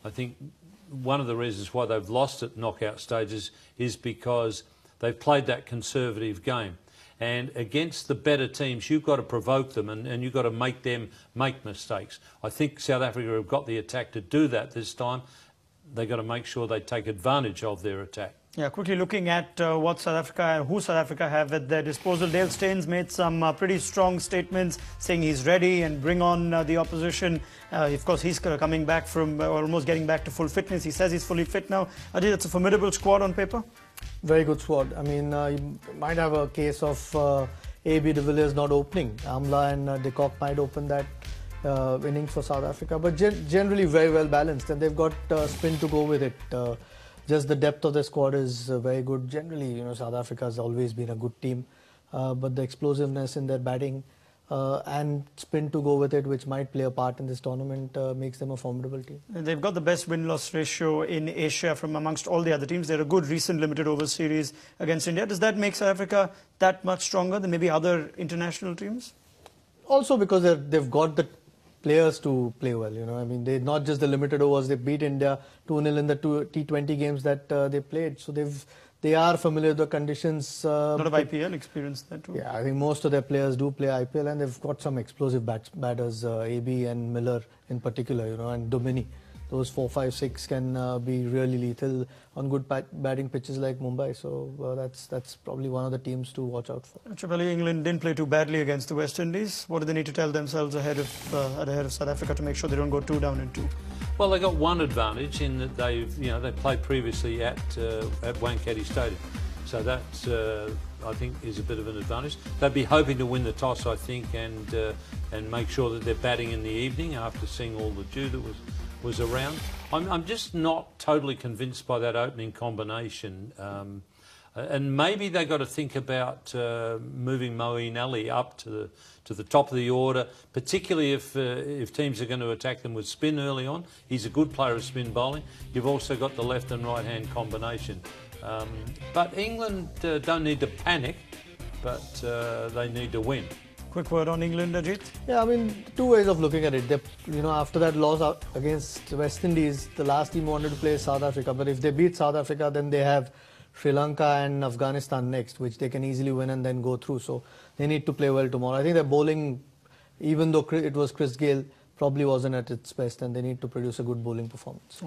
I think one of the reasons why they've lost at knockout stages is because they've played that conservative game. And against the better teams, you've got to provoke them and you've got to make them make mistakes. I think South Africa have got the attack to do that this time. They've got to make sure they take advantage of their attack. Yeah, quickly looking at what South Africa, who South Africa have at their disposal. Dale Steyn's made some pretty strong statements saying he's ready and bring on the opposition. Of course, he's coming back from almost getting back to full fitness. He says he's fully fit now. Ajay, that's a formidable squad on paper. Very good squad. I mean, you might have a case of AB de Villiers not opening. Amla and de Kock might open that innings for South Africa. But generally very well balanced, and they've got spin to go with it. Just the depth of the squad is very good. Generally, you know, South Africa has always been a good team, but the explosiveness in their batting and spin to go with it, which might play a part in this tournament, makes them a formidable team. They've got the best win-loss ratio in Asia from amongst all the other teams. They're a good recent limited over series against India. Does that make South Africa that much stronger than maybe other international teams? Also because they've got the players to play well, you know. I mean, they're not just the limited overs. They beat India 2-0 in the T20 games that they played. So they are familiar with the conditions. A lot of IPL experience there too. Yeah, I think most of their players do play IPL, and they've got some explosive batters, AB and Miller in particular, you know, and Domini. Those 4, 5, 6 can be really lethal on good batting pitches like Mumbai. So that's probably one of the teams to watch out for. Tripoli, England didn't play too badly against the West Indies. What do they need to tell themselves ahead of South Africa to make sure they don't go 2 down in 2? Well, they got one advantage in that they played previously at Wkts Stadium, so that I think is a bit of an advantage. They'd be hoping to win the toss, I think, and make sure that they're batting in the evening after seeing all the dew that was around. I'm just not totally convinced by that opening combination. And maybe they've got to think about moving Moeen Ali up to the top of the order, particularly if teams are going to attack them with spin early on. He's a good player of spin bowling. You've also got the left and right hand combination. But England don't need to panic, but they need to win. Quick word on England, Ajit? Yeah, I mean, 2 ways of looking at it. You know, after that loss against West Indies, the last team wanted to play South Africa. But if they beat South Africa, then they have Sri Lanka and Afghanistan next, which they can easily win and then go through. So they need to play well tomorrow. I think their bowling, even though it was Chris Gayle, probably wasn't at its best, and they need to produce a good bowling performance.